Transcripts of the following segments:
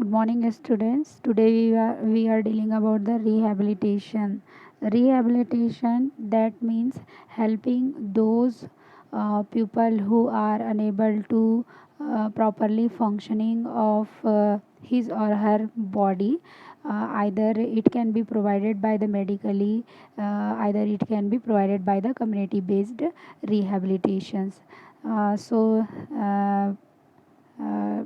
Good morning, students. Today we are dealing about the rehabilitation. Rehabilitation, that means helping those people who are unable to properly functioning of his or her body. Either it can be provided by the medically, either it can be provided by the community-based rehabilitations. So. Uh,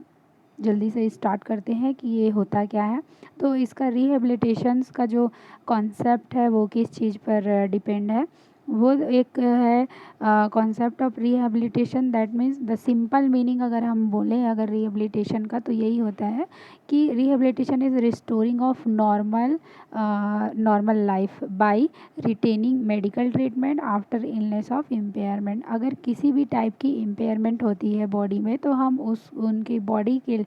जल्दी से start करते हैं कि ये होता क्या है। तो इसका रिहेबिलिटेशंस का जो कॉन्सेप्ट है वो किस चीज़ पर डिपेंड है। वो एक है concept of rehabilitation, that means the simple meaning अगर हम बोलें अगर रिहेबिलिटेशन का, तो यही होता है कि rehabilitation is restoring of normal life by retaining medical treatment after illness of impairment. अगर किसी भी टाइप की इम्पेयरमेंट होती है बॉडी में, तो हम उस उनकी बॉडी के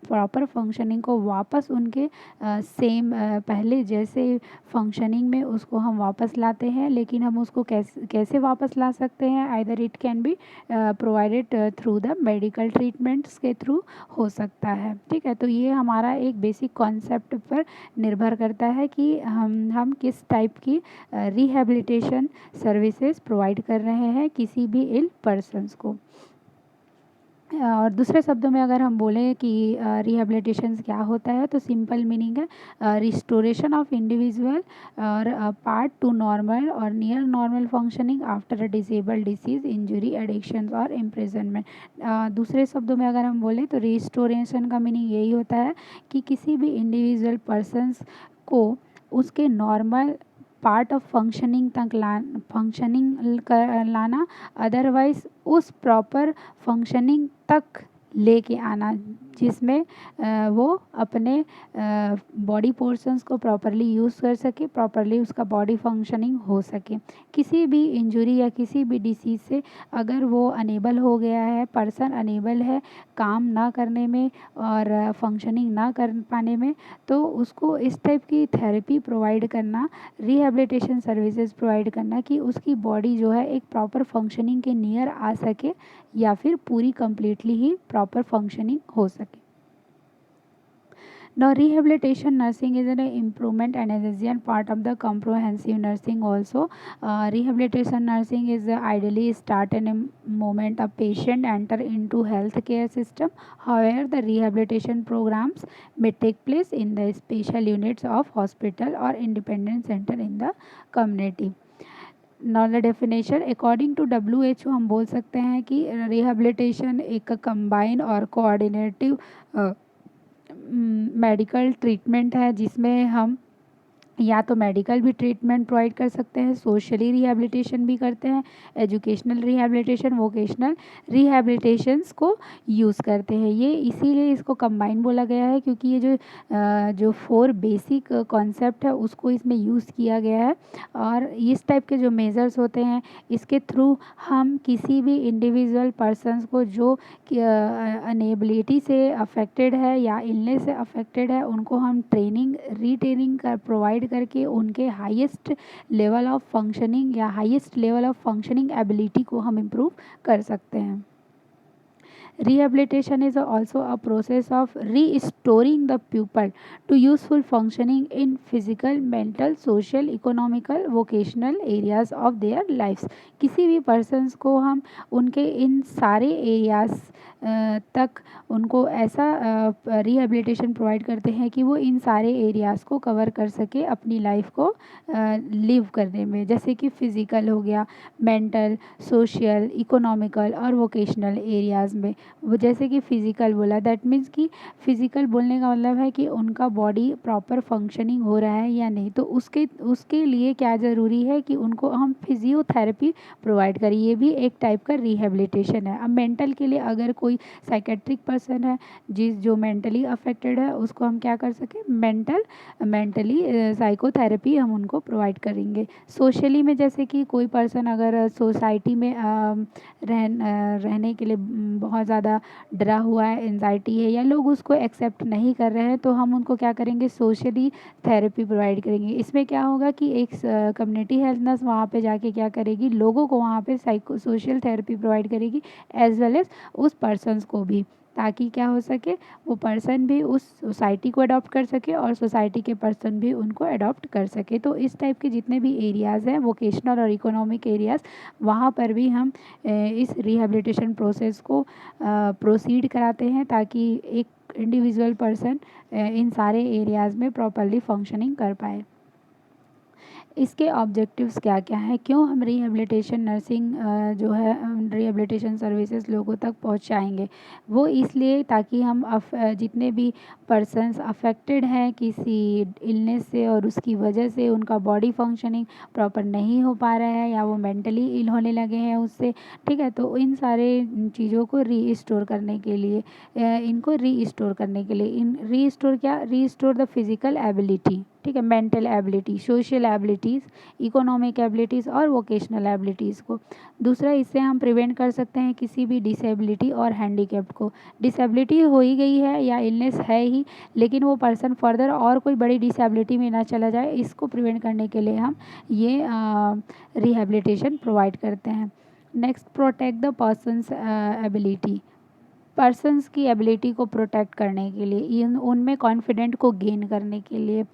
प्रॉपर फंक्शनिंग को वापस उनके सेम पहले जैसे फंक्शनिंग में उसको हम वापस लाते हैं। लेकिन हम उसको कैसे कैसे वापस ला सकते हैं? Either it can be provided through the medical treatments के थ्रू हो सकता है। ठीक है, तो ये हमारा एक बेसिक कॉन्सेप्ट पर निर्भर करता है कि हम किस टाइप की रिहेबिलिटेशन सर्विसेज प्रोवाइड कर रहे हैं किसी भी इल पर्सन्स को। और दूसरे शब्दों में अगर हम बोलें कि रिहेबिलिटेशन क्या होता है, तो सिंपल मीनिंग है रिस्टोरेशन ऑफ इंडिविजुअल और पार्ट टू नॉर्मल और near normal functioning after a disable disease, injury, addiction और इम्प्रिजनमेंट। दूसरे शब्दों में अगर हम बोलें तो रिस्टोरेशन का मीनिंग यही होता है कि किसी भी इंडिविजुअल पर्सन्स को उसके नॉर्मल पार्ट ऑफ फंक्शनिंग तक लाना, अदरवाइज उस प्रॉपर फंक्शनिंग तक लेके आना जिसमें वो अपने बॉडी पोर्शंस को प्रॉपरली यूज़ कर सके, प्रॉपरली उसका बॉडी फंक्शनिंग हो सके। किसी भी इंजरी या किसी भी डिसीज़ से अगर वो अनेबल हो गया है, पर्सन अनेबल है काम ना करने में और फंक्शनिंग ना कर पाने में, तो उसको इस टाइप की थेरेपी प्रोवाइड करना, रिहेबिलिटेशन सर्विसेज प्रोवाइड करना कि उसकी बॉडी जो है एक प्रॉपर फंक्शनिंग के नियर आ सके या फिर पूरी कंप्लीटली ही प्रॉपर फंक्शनिंग हो सके। Now, rehabilitation nursing is an improvement and essential part of the comprehensive nursing also. Rehabilitation nursing is ideally start in a moment a patient enter into healthcare system. However, the rehabilitation programs may take place in the special units of hospital or independent center in the community. Now the definition according to WHO हम बोल सकते हैं कि rehabilitation एक combine और coordinative medical treatment है जिसमें हम या तो मेडिकल भी ट्रीटमेंट प्रोवाइड कर सकते हैं, सोशली रिहैबिलिटेशन भी करते हैं, एजुकेशनल रिहैबिलिटेशन, वोकेशनल रिहैबिलिटेशंस को यूज़ करते हैं। ये इसीलिए इसको कंबाइन बोला गया है क्योंकि ये जो 4 बेसिक कॉन्सेप्ट है उसको इसमें यूज़ किया गया है। और इस टाइप के जो मेजर्स होते हैं इसके थ्रू हम किसी भी इंडिविजुअल पर्सनस को जो अनेबिलिटी से अफेक्टेड है या इलनेस से अफेक्टेड है उनको हम ट्रेनिंग रीट्रेनिंग कर प्रोवाइड करके उनके हाईएस्ट लेवल ऑफ फंक्शनिंग या highest level of functioning ability को हम इम्प्रूव कर सकते हैं। Rehabilitation is also a process of restoring the pupil to useful functioning in physical, mental, social, economical, vocational areas of their lives. किसी भी persons को हम उनके इन सारे areas तक उनको ऐसा रिहेबिलिटेशन प्रोवाइड करते हैं कि वो इन सारे एरियाज़ को कवर कर सके अपनी लाइफ को लिव करने में। जैसे कि फ़िज़िकल हो गया, मेंटल, सोशल, इकोनॉमिकल और वोकेशनल एरियाज़ में। वो जैसे कि फ़िज़िकल बोला, दैट मीन्स कि फ़िज़िकल बोलने का मतलब है कि उनका बॉडी प्रॉपर फंक्शनिंग हो रहा है या नहीं, तो उसके लिए क्या ज़रूरी है कि उनको हम फिजियोथेरेपी प्रोवाइड करें। ये भी एक टाइप का रिहेबिलिटेशन है। अब मेंटल के लिए अगर कोई साइकेट्रिक पर्सन है जो मेंटली अफेक्टेड है उसको हम क्या कर सकें, मेंटली साइकोथेरेपी हम उनको प्रोवाइड करेंगे। सोशली में जैसे कि कोई पर्सन अगर सोसाइटी में रहने के लिए बहुत ज़्यादा डरा हुआ है, एंजाइटी है या लोग उसको एक्सेप्ट नहीं कर रहे हैं, तो हम उनको क्या करेंगे, सोशली थेरेपी प्रोवाइड करेंगे। इसमें क्या होगा कि एक कम्युनिटी हेल्थ नर्स वहाँ पे जाके क्या करेगी, लोगों को वहाँ पे सोशल थेरेपी प्रोवाइड करेगी एज वेल एज उस पर्सन्स को भी। ताकि क्या हो सके, वो पर्सन भी उस सोसाइटी को अडॉप्ट कर सके और सोसाइटी के पर्सन भी उनको अडॉप्ट कर सके। तो इस टाइप के जितने भी एरियाज़ हैं वोकेशनल और इकोनॉमिक एरियाज़, वहाँ पर भी हम इस रिहैबिलिटेशन प्रोसेस को प्रोसीड कराते हैं ताकि एक इंडिविजुअल पर्सन इन सारे एरियाज़ में प्रॉपरली फंक्शनिंग कर पाए। इसके ऑब्जेक्टिव्स क्या क्या हैं, क्यों हम रिहैबिलिटेशन नर्सिंग जो है रिहैबिलिटेशन सर्विसेज लोगों तक पहुंचाएंगे, वो इसलिए ताकि हम जितने भी पर्सन्स अफेक्टेड हैं किसी इलनेस से और उसकी वजह से उनका बॉडी फंक्शनिंग प्रॉपर नहीं हो पा रहा है या वो मेंटली इल होने लगे हैं उससे, ठीक है, तो इन सारे चीज़ों को रीस्टोर करने के लिए इनको रीस्टोर करने के लिए इन रीस्टोर क्या, रीस्टोर द फिजिकल एबिलिटी, ठीक है, mental ability, social abilities, economic abilities और वोकेशनल एबिलिटीज़ को। दूसरा, इससे हम प्रिवेंट कर सकते हैं किसी भी डिसेबिलिटी और हैंडीकैप को। डिसेबिलिटी हो ही गई है या इलनेस है ही, लेकिन वो पर्सन फर्दर और कोई बड़ी डिसेबिलिटी में ना चला जाए, इसको प्रिवेंट करने के लिए हम ये रिहैबिलिटेशन प्रोवाइड करते हैं। Next, protect the persons ability, persons की एबिलिटी को प्रोटेक्ट करने के लिए, उनमें कॉन्फिडेंट को गेन करने के लिए।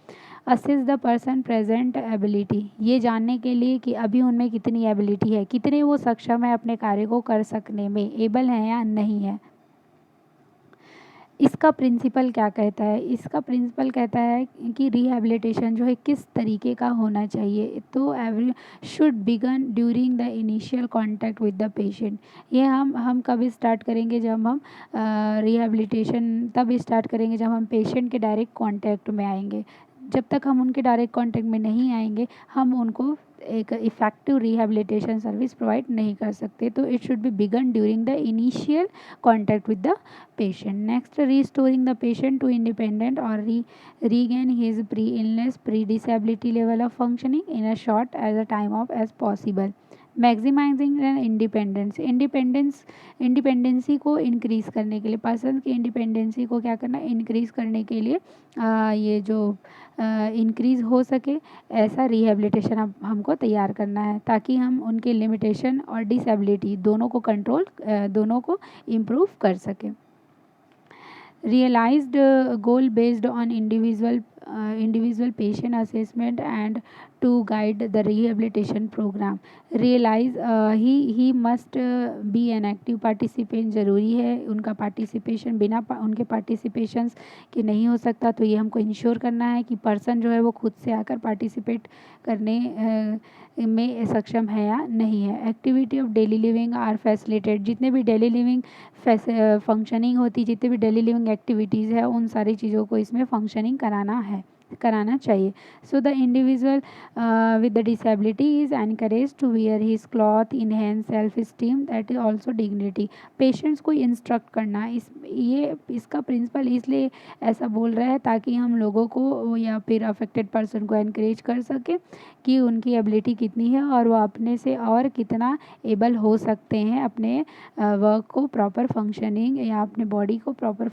Assist the person present ability, ये जानने के लिए कि अभी उनमें कितनी एबिलिटी है, कितने वो सक्षम है अपने कार्य को कर सकने में, एबल है या नहीं है। इसका प्रिंसिपल क्या कहता है, इसका प्रिंसिपल कहता है कि रिहैबिलिटेशन जो है किस तरीके का होना चाहिए। तो every should begin during the initial contact with the patient, ये हम कब स्टार्ट करेंगे, जब हम रिहैबिलिटेशन तब स्टार्ट करेंगे जब हम पेशेंट के डायरेक्ट कांटेक्ट में आएंगे। जब तक हम उनके डायरेक्ट कांटेक्ट में नहीं आएंगे, हम उनको एक इफ़ेक्टिव रिहैबिलिटेशन सर्विस प्रोवाइड नहीं कर सकते। तो it should be begin during the initial contact with the patient. Next, restoring the patient to independent or regain his pre-illness, pre-disability level of functioning in a short as a time of as possible. Maximising independency को increase करने के लिए, person की independency को क्या करना, increase करने के लिए ये जो इंक्रीज़ हो सके ऐसा रिहैबिलिटेशन हमको तैयार करना है ताकि हम उनके लिमिटेशन और डिसेबिलिटी दोनों को कंट्रोल दोनों को इम्प्रूव कर सकें। Realized goal based on individual patient assessment and to guide the rehabilitation program. Realize he must be an active participant, ज़रूरी है उनका पार्टिसिपेशन, बिना उनके पार्टिसिपेशंस के नहीं हो सकता। तो ये हमको इंश्योर करना है कि पर्सन जो है वो खुद से आकर पार्टिसिपेट करने में सक्षम है या नहीं है। Activity of daily living are facilitated, जितने भी डेली लिविंग फंक्शनिंग होती, जितने भी डेली लिविंग एक्टिविटीज़ है उन सारी चीज़ों को इसमें फंक्शनिंग कराना चाहिए। So the individual with the disability is encourage to wear his cloth, enhance self esteem, that is also dignity. Patients को इंस्ट्रक्ट करना, इसका प्रिंसिपल इसलिए ऐसा बोल रहा है ताकि हम लोगों को या फिर अफेक्टेड पर्सन को एनकरेज कर सके कि उनकी एबिलिटी कितनी है और वो अपने से और कितना एबल हो सकते हैं अपने वर्क को प्रॉपर फंक्शनिंग या अपने बॉडी को प्रॉपर